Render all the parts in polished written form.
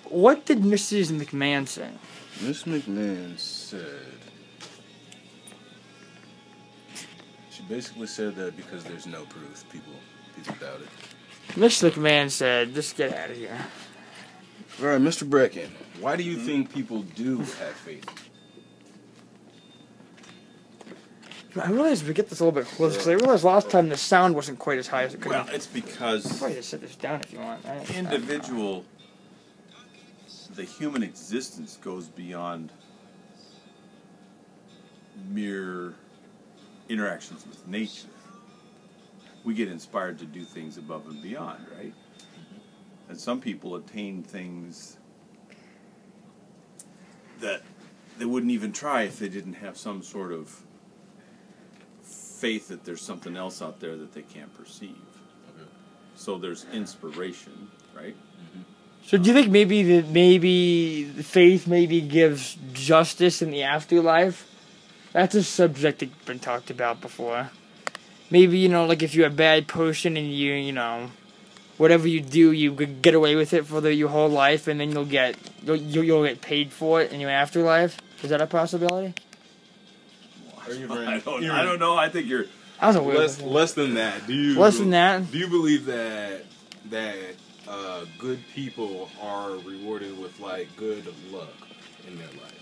what did Mrs. McMahon say? Miss McMahon said... She basically said that because there's no proof, people doubt it. Miss McMahon said, just get out of here. All right, Mr. Brecken, why do you think people do have faith? I realized we get this a little bit closer, because I realized last time the sound wasn't quite as high as it could Well, be. it's because Probably just sit this down if you want. The human existence goes beyond mere interactions with nature. We get inspired to do things above and beyond, right? And some people attain things that they wouldn't even try if they didn't have some sort of faith that there's something else out there that they can't perceive. Okay. So there's inspiration, right? Mm-hmm. So do you think maybe faith maybe gives justice in the afterlife? That's a subject that's been talked about before. Maybe, like if you're a bad person and you whatever you do, you get away with it for your whole life, and then you'll get paid for it in your afterlife. Is that a possibility? I don't know. I think you're less than that. Less than that? Do you believe that good people are rewarded with good luck in their life?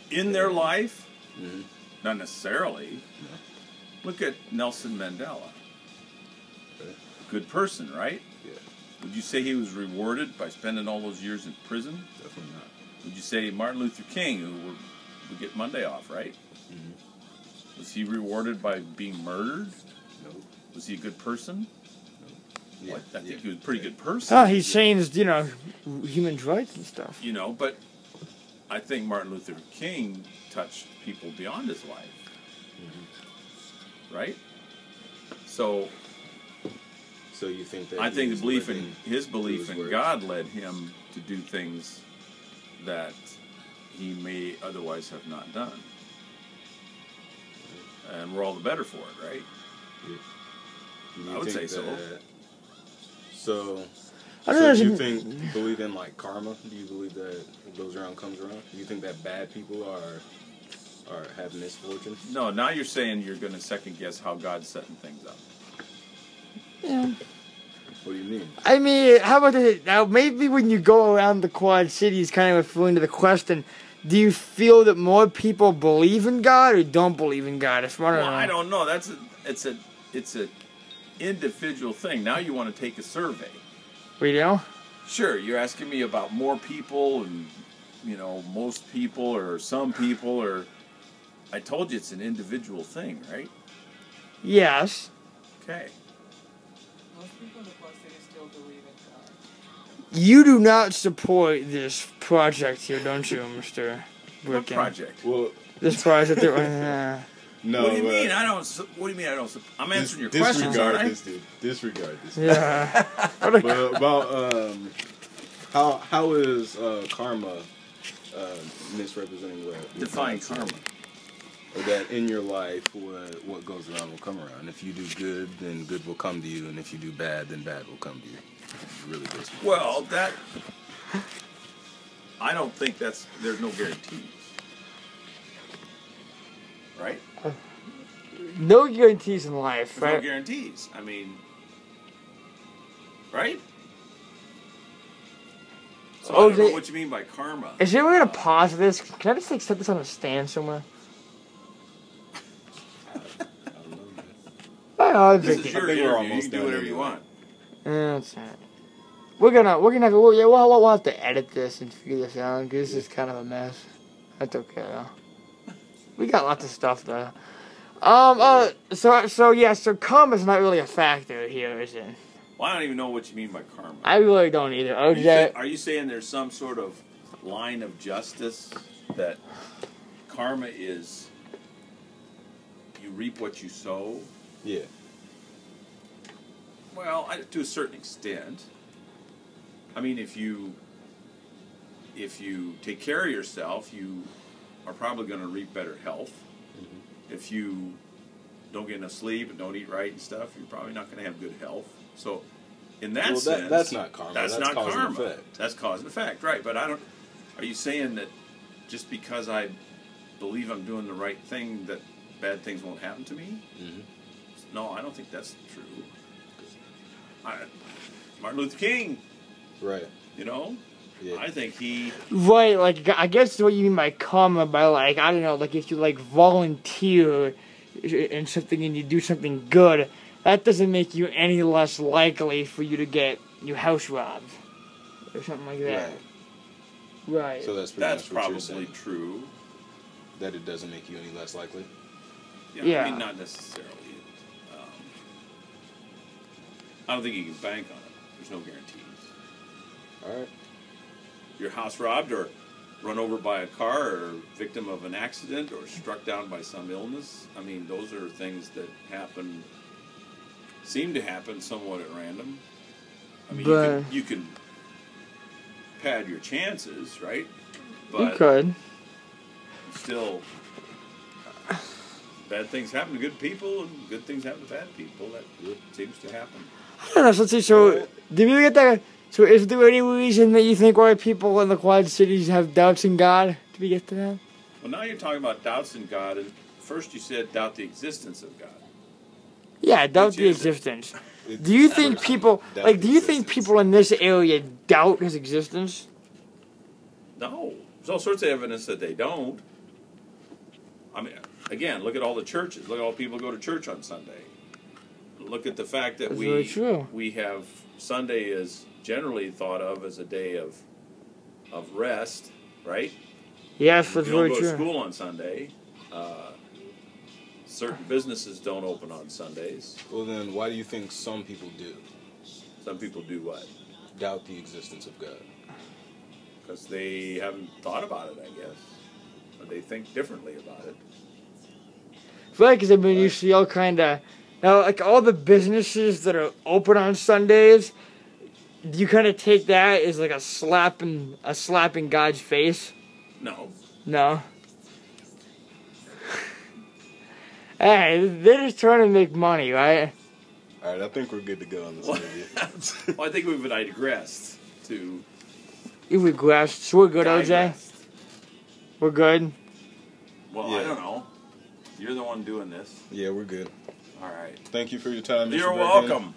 In their life? Mm-hmm. Not necessarily. No. Look at Nelson Mandela. Okay. Good person, right? Yeah. Would you say he was rewarded by spending all those years in prison? Definitely not. Would you say Martin Luther King, who would get Monday off, right? Mm-hmm. Was he rewarded by being murdered? No. Was he a good person? No. Yeah. Well, I think he was a pretty good person. Oh, he changed, human rights and stuff. But I think Martin Luther King touched people beyond his life. Mm-hmm. Right? So you think that I think his belief in words. God led him to do things that he may otherwise have not done. And we're all the better for it, right? Yeah. I would say so. So do you believe in karma? Do you believe that it goes around, comes around? Do you think that bad people have misfortune? No, now you're saying you're going to second guess how God's setting things up. Yeah. What do you mean? I mean, how about this? Now, maybe when you go around the Quad Cities, kind of referring to the question, do you feel that more people believe in God or don't believe in God? I don't know. It's a individual thing. Now you want to take a survey. We do? Sure, you're asking me about more people and, most people or some people or... I told you it's an individual thing, right? Yes. Okay. Most people in the Quad Cities still believe in God. You do not support this project here, don't you, Mr. Bricken? What project? Well, this project that no. What do you mean? What do you mean I don't? I'm answering your questions. Disregard this. Yeah. But about how is karma misrepresenting what? Define karma. Or that in your life, what goes around will come around. If you do good, then good will come to you, and if you do bad, then bad will come to you. Really basic. Well, I don't think there's no guarantees. Right? No guarantees in life, There's right? no guarantees. I mean, right? So I don't know what you mean by karma. Is there a way to pause this? Can I just set this on a stand somewhere? This is your interview. You can do whatever you want. That's it. We'll have to edit this and figure this out because this is kind of a mess. That's okay though. We got lots of stuff though. So karma's not really a factor here, is it? Well, I don't even know what you mean by karma. I really don't either. Are you saying there's some sort of line of justice that karma is you reap what you sow? Yeah. Well, to a certain extent. I mean, if you take care of yourself, you are probably going to reap better health. Mm-hmm. If you don't get enough sleep and don't eat right and stuff, you're probably not going to have good health. So in that Well, sense, that's not karma. That's That's not cause and karma. effect. That's cause and effect, right? But I don't. Are you saying that just because I believe I'm doing the right thing, that bad things won't happen to me? Mm-hmm. No, I don't think that's true. Martin Luther King, Right. you know, Yeah. I think he. Right, like, I guess what you mean by karma, by, like, I don't know, like, if you, like, volunteer in something and you do something good, that doesn't make you any less likely for you to get your house robbed. Or something like that. Right. So that's pretty That's much what you're probably saying. true. That it doesn't make you any less likely. Yeah. I mean, not necessarily. I don't think you can bank on it. There's no guarantees. All right. Your house robbed or run over by a car or victim of an accident or struck down by some illness. I mean, those are things that happen, seem to happen somewhat at random. I mean, you can pad your chances, right? But you could. still, bad things happen to good people and good things happen to bad people. That seems to happen. I don't know, so, let's see, so, did we get that? So, is there any reason that you think why people in the Quad Cities have doubts in God? Did we get to that? Well, now you're talking about doubts in God, and first you said doubt the existence of God. Yeah, doubt Which the is it? existence. Do you think people, Doubt like, the do you think existence. people in this area doubt his existence? No. There's all sorts of evidence that they don't. I mean, again, look at all the churches. Look at all the people who go to church on Sunday. Look at the fact that That's very true. we have Sunday is generally thought of as a day of rest, right? Yes, If that's you don't very go to true. school on Sunday. Certain businesses don't open on Sundays. Well, then why do you think some people do Some people do what? doubt the existence of God? Because they haven't thought about it, I guess. Or they think differently about it. Right, because I mean, you see all kind of now, like all the businesses that are open on Sundays. Do you kind of take that as like a slap in God's face? No. No. Hey, they're just trying to make money, right? All right, I think we're good to go on this interview. Well, I think we've digressed to... You regressed. So we're good, OJ? digressed. We're good? Well, Yeah. I don't know. You're the one doing this. Yeah, we're good. All right. Thank you for your time, Mr. You're Burkhead. welcome.